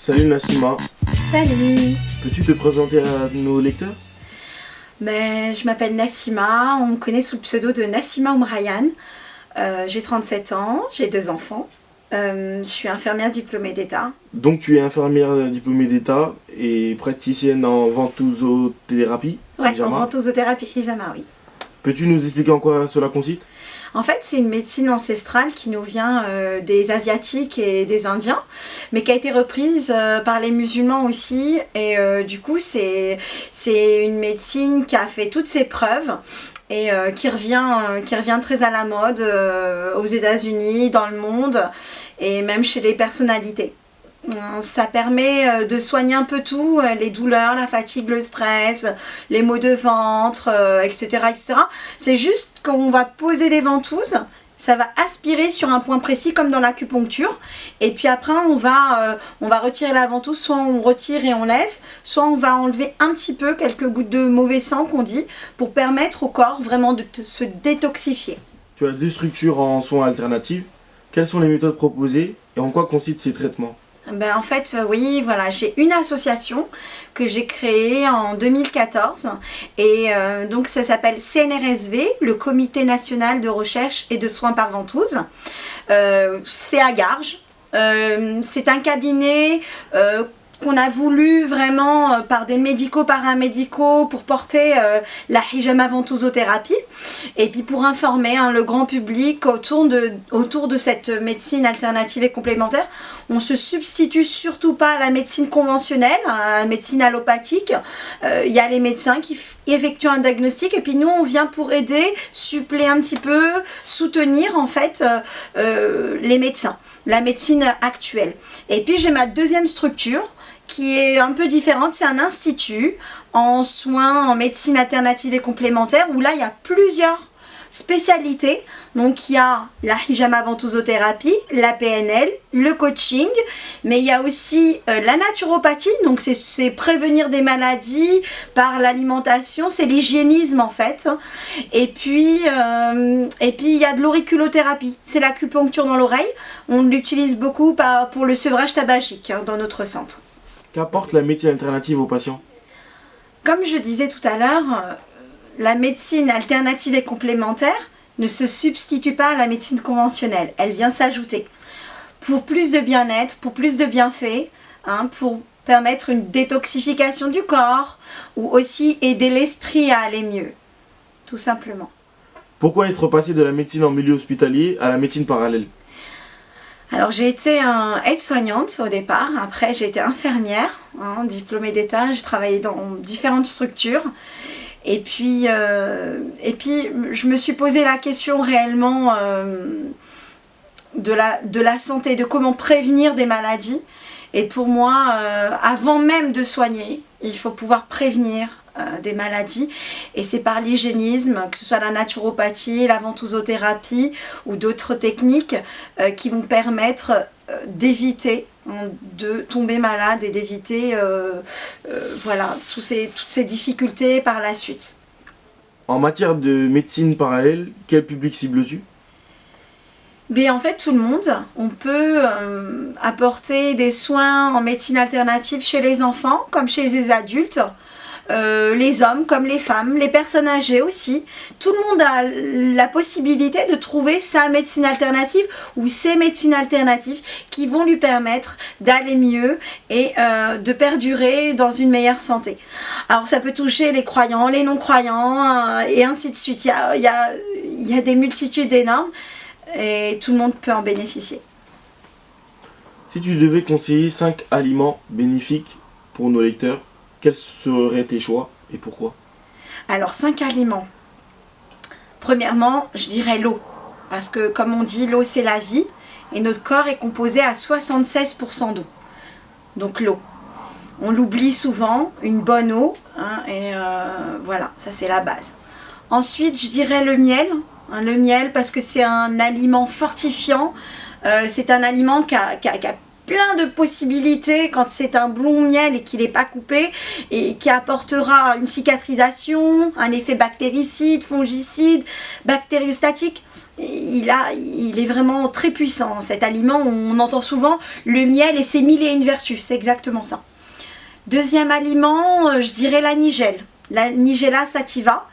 Salut Nassima, Salut. peux-tu te présenter à nos lecteurs? Je m'appelle Nassima, on me connaît sous le pseudo de Nassima Oumrayan. J'ai 37 ans, j'ai 2 enfants. Je suis infirmière diplômée d'État. Donc tu es infirmière diplômée d'État et praticienne en ventosothérapie, Ouais, en Hijama. ventosothérapie Hijama, oui. Peux-tu nous expliquer en quoi cela consiste? En fait, c'est une médecine ancestrale qui nous vient des Asiatiques et des Indiens, mais qui a été reprise par les musulmans aussi. Et du coup, c'est une médecine qui a fait toutes ses preuves et qui revient très à la mode aux États-Unis, dans le monde et même chez les personnalités. Ça permet de soigner un peu tout, les douleurs, la fatigue, le stress, les maux de ventre, etc., etc. C'est juste qu'on va poser les ventouses, ça va aspirer sur un point précis comme dans l'acupuncture. Et puis après, on va retirer la ventouse, soit on retire et on laisse, soit on va enlever un petit peu quelques gouttes de mauvais sang qu'on dit, pour permettre au corps vraiment de se détoxifier. Tu as 2 structures en soins alternatifs. Quelles sont les méthodes proposées et en quoi consistent ces traitements? En fait, oui, voilà, j'ai une association que j'ai créée en 2014 et donc ça s'appelle CNRSV, le Comité National de Recherche et de Soins par Ventouse. C'est à Garges. C'est un cabinet qu'on a voulu vraiment par des médico-paramédicaux pour porter la hijama ventosothérapie et puis pour informer le grand public autour de cette médecine alternative et complémentaire. On ne se substitue surtout pas à la médecine conventionnelle, à la médecine allopathique. Il y a les médecins qui effectuent un diagnostic et puis nous on vient pour aider, suppléer un petit peu, soutenir en fait les médecins, la médecine actuelle. Et puis j'ai ma deuxième structure qui est un peu différente, c'est un institut en soins, en médecine alternative et complémentaire, où là il y a plusieurs spécialités. Donc il y a la hijama ventosothérapie, la PNL, le coaching, mais il y a aussi la naturopathie, donc c'est prévenir des maladies par l'alimentation, c'est l'hygiénisme en fait. Et puis il y a de l'auriculothérapie, c'est l'acupuncture dans l'oreille. On l'utilise beaucoup pour le sevrage tabagique dans notre centre. Qu'apporte la médecine alternative aux patients? Comme je disais tout à l'heure, la médecine alternative et complémentaire ne se substitue pas à la médecine conventionnelle. Elle vient s'ajouter pour plus de bien-être, pour plus de bienfaits, pour permettre une détoxification du corps ou aussi aider l'esprit à aller mieux, tout simplement. Pourquoi être passé de la médecine en milieu hospitalier à la médecine parallèle? Alors j'ai été aide-soignante au départ, après j'ai été infirmière, diplômée d'État, j'ai travaillé dans différentes structures. Et puis je me suis posé la question réellement de la santé, de comment prévenir des maladies. Et pour moi, avant même de soigner, il faut pouvoir prévenir des maladies. Et c'est par l'hygiénisme, que ce soit la naturopathie, la ventosothérapie ou d'autres techniques qui vont permettre d'éviter de tomber malade et d'éviter toutes ces difficultés par la suite. En matière de médecine parallèle, quel public cibles-tu? En fait, tout le monde. On peut apporter des soins en médecine alternative chez les enfants comme chez les adultes. Les hommes comme les femmes, les personnes âgées aussi. Tout le monde a la possibilité de trouver sa médecine alternative ou ses médecines alternatives qui vont lui permettre d'aller mieux et de perdurer dans une meilleure santé. Alors ça peut toucher les croyants, les non-croyants et ainsi de suite. Il y a des multitudes énormes et tout le monde peut en bénéficier. Si tu devais conseiller 5 aliments bénéfiques pour nos lecteurs, quels seraient tes choix et pourquoi? Alors 5 aliments. Premièrement, je dirais l'eau. Parce que comme on dit, l'eau c'est la vie. Et notre corps est composé à 76% d'eau. Donc l'eau. On l'oublie souvent, une bonne eau. Voilà, ça c'est la base. Ensuite, je dirais le miel. Le miel parce que c'est un aliment fortifiant. C'est un aliment qui a plein de possibilités quand c'est un blond miel et qu'il n'est pas coupé et qui apportera une cicatrisation, un effet bactéricide, fongicide, bactériostatique. Il est vraiment très puissant cet aliment. On entend souvent le miel et ses mille et une vertus, c'est exactement ça. Deuxième aliment, je dirais la nigelle, la Nigella sativa.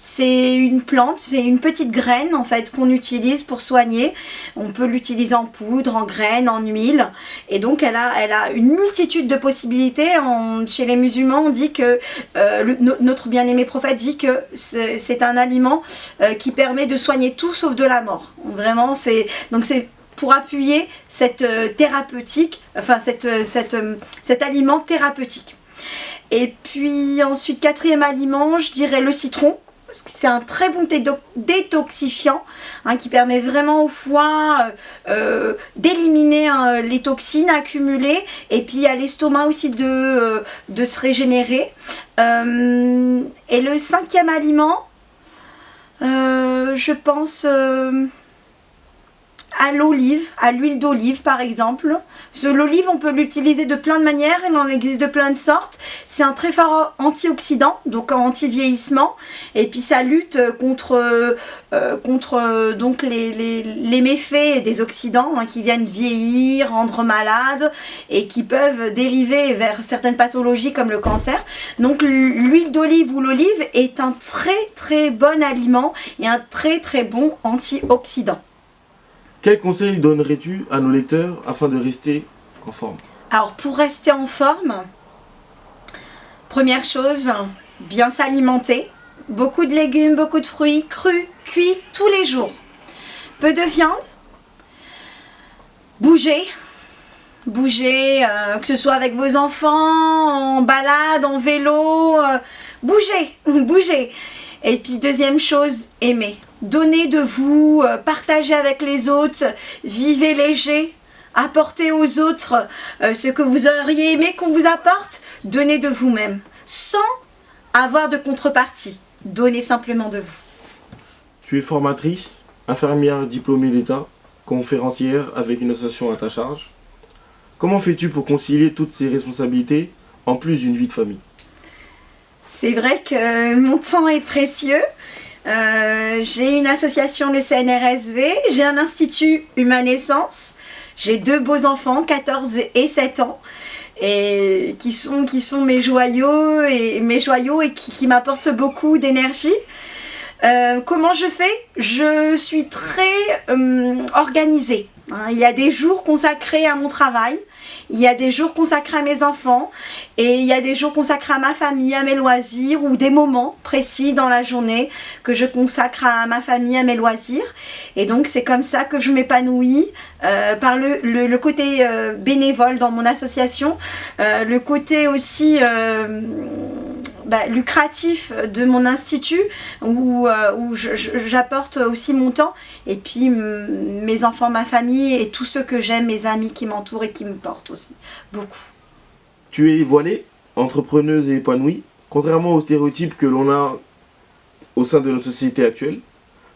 C'est une plante, c'est une petite graine en fait qu'on utilise pour soigner. On peut l'utiliser en poudre, en graines, en huile. Et donc elle a une multitude de possibilités. Chez les musulmans, on dit que notre bien-aimé prophète dit que c'est un aliment qui permet de soigner tout sauf de la mort. Vraiment, c'est pour appuyer cette thérapeutique, enfin cet aliment thérapeutique. Et puis ensuite, quatrième aliment, je dirais le citron. Parce que c'est un très bon détoxifiant qui permet vraiment au foie d'éliminer les toxines accumulées et puis à l'estomac aussi de se régénérer. Et le cinquième aliment, je pense à l'olive, à l'huile d'olive par exemple. L'olive, on peut l'utiliser de plein de manières, il en existe de plein de sortes. C'est un très fort antioxydant, donc anti-vieillissement. Et puis ça lutte contre donc les méfaits des oxydants qui viennent vieillir, rendre malade et qui peuvent dériver vers certaines pathologies comme le cancer. Donc l'huile d'olive ou l'olive est un très très bon aliment et un très très bon antioxydant. Quels conseils donnerais-tu à nos lecteurs afin de rester en forme? Alors pour rester en forme, première chose, bien s'alimenter. Beaucoup de légumes, beaucoup de fruits, crus, cuits tous les jours. Peu de viande. Bouger, que ce soit avec vos enfants, en balade, en vélo. Bougez. Et puis deuxième chose, aimer. Donnez de vous, partagez avec les autres, vivez léger, apportez aux autres ce que vous auriez aimé qu'on vous apporte. Donnez de vous-même, sans avoir de contrepartie. Donnez simplement de vous. Tu es formatrice, infirmière diplômée d'État, conférencière avec une association à ta charge. Comment fais-tu pour concilier toutes ces responsabilités en plus d'une vie de famille? C'est vrai que mon temps est précieux. J'ai une association, le CNRSV, j'ai un institut Humanescence, j'ai 2 beaux enfants, 14 et 7 ans, et qui sont mes joyaux et qui m'apportent beaucoup d'énergie. Comment je fais? Je suis très organisée. Il y a des jours consacrés à mon travail, il y a des jours consacrés à mes enfants et il y a des jours consacrés à ma famille, à mes loisirs ou des moments précis dans la journée que je consacre à ma famille, à mes loisirs. Et donc c'est comme ça que je m'épanouis par le côté bénévole dans mon association, le côté aussi lucratif de mon institut où j'apporte aussi mon temps et puis mes enfants, ma famille et tous ceux que j'aime, mes amis qui m'entourent et qui me portent aussi beaucoup. Tu es voilée, entrepreneuse et épanouie, contrairement aux stéréotypes que l'on a au sein de notre société actuelle.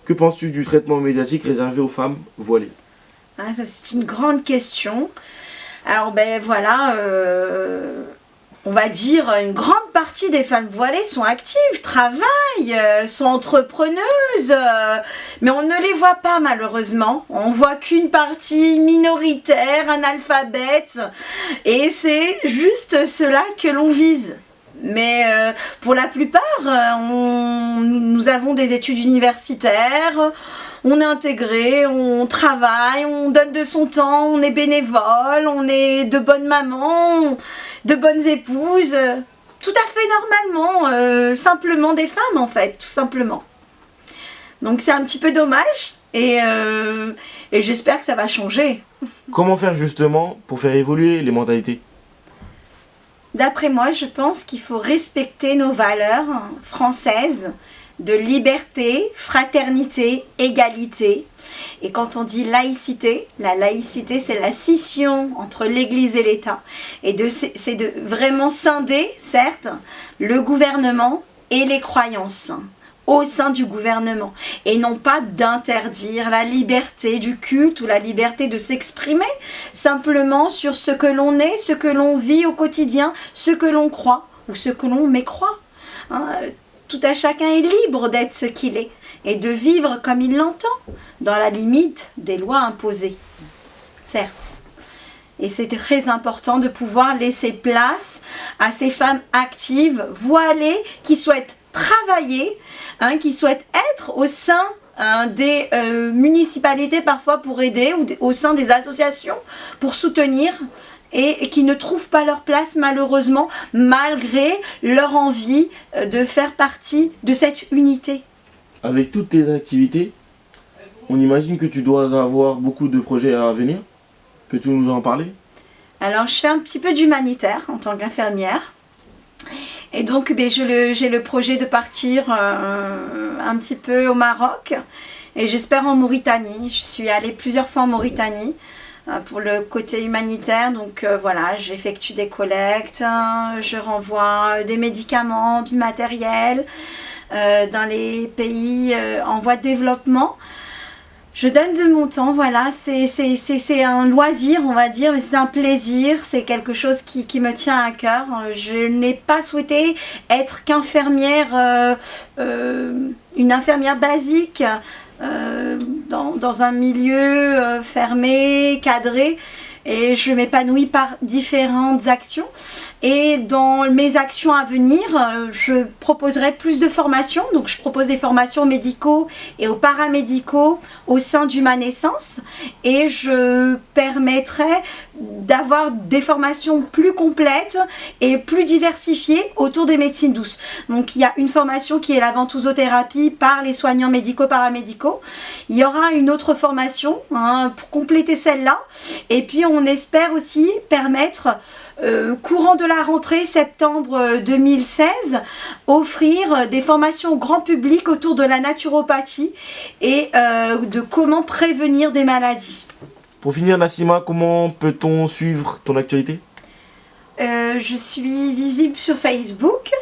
Que penses-tu du traitement médiatique réservé aux femmes voilées? Ça c'est une grande question. Alors voilà, on va dire une grande partie des femmes voilées sont actives, travaillent, sont entrepreneuses, mais on ne les voit pas malheureusement. On voit qu'une partie minoritaire, analphabète, et c'est juste cela que l'on vise. Mais pour la plupart, nous avons des études universitaires, on est intégré, on travaille, on donne de son temps, on est bénévole, on est de bonnes mamans, de bonnes épouses, tout à fait normalement, simplement des femmes en fait, tout simplement. Donc c'est un petit peu dommage et j'espère que ça va changer. Comment faire justement pour faire évoluer les mentalités? D'après moi, je pense qu'il faut respecter nos valeurs françaises de liberté, fraternité, égalité. Et quand on dit laïcité, la laïcité c'est la scission entre l'Église et l'État. Et c'est de vraiment scinder, certes, le gouvernement et les croyances. au sein du gouvernement et non pas d'interdire la liberté du culte ou la liberté de s'exprimer simplement sur ce que l'on est, ce que l'on vit au quotidien, ce que l'on croit ou ce que l'on mécroit. Tout à chacun est libre d'être ce qu'il est et de vivre comme il l'entend, dans la limite des lois imposées. Certes. Et c'est très important de pouvoir laisser place à ces femmes actives, voilées, qui souhaitent travailler, qui souhaitent être au sein des municipalités parfois pour aider ou au sein des associations pour soutenir et qui ne trouvent pas leur place malheureusement malgré leur envie de faire partie de cette unité. Avec toutes tes activités, on imagine que tu dois avoir beaucoup de projets à venir. Peux-tu nous en parler? Alors je fais un petit peu d'humanitaire en tant qu'infirmière. Et donc j'ai le projet de partir un petit peu au Maroc et j'espère en Mauritanie. Je suis allée plusieurs fois en Mauritanie pour le côté humanitaire. Donc voilà, j'effectue des collectes, je renvoie des médicaments, du matériel dans les pays en voie de développement. Je donne de mon temps, voilà, c'est un loisir, on va dire, mais c'est un plaisir, c'est quelque chose qui me tient à cœur. Je n'ai pas souhaité être qu'infirmière, une infirmière basique, dans un milieu fermé, cadré, et je m'épanouis par différentes actions. Et dans mes actions à venir, je proposerai plus de formations. Donc je propose des formations aux médicaux et aux paramédicaux au sein d'Humanescence. Et je permettrai d'avoir des formations plus complètes et plus diversifiées autour des médecines douces. Donc il y a une formation qui est la ventousothérapie par les soignants médicaux, paramédicaux. Il y aura une autre formation pour compléter celle-là. Et puis on espère aussi permettre courant de la rentrée septembre 2016, offrir des formations au grand public autour de la naturopathie et de comment prévenir des maladies. Pour finir, Nassima, comment peut-on suivre ton actualité? Je suis visible sur Facebook.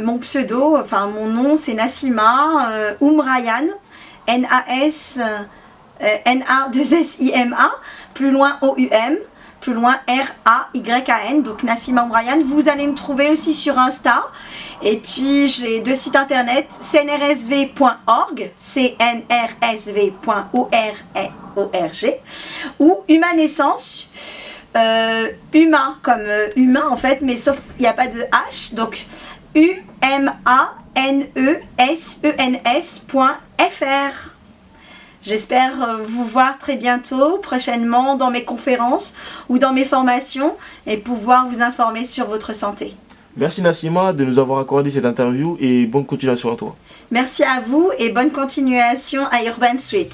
Mon pseudo, enfin mon nom, c'est Nassima Oumrayane, N-A-2-S-I-M-A, plus loin O-U-M. Plus loin R-A-Y-A-N, donc Nassima Oumrayane. Vous allez me trouver aussi sur Insta. Et puis j'ai deux sites internet, cnrsv.org, cnrsv.org, ou Humanescence, humain comme humain en fait, mais sauf il n'y a pas de H, donc umanesens.fr. J'espère vous voir très bientôt, prochainement, dans mes conférences ou dans mes formations et pouvoir vous informer sur votre santé. Merci Nassima de nous avoir accordé cette interview et bonne continuation à toi. Merci à vous et bonne continuation à Urban Street.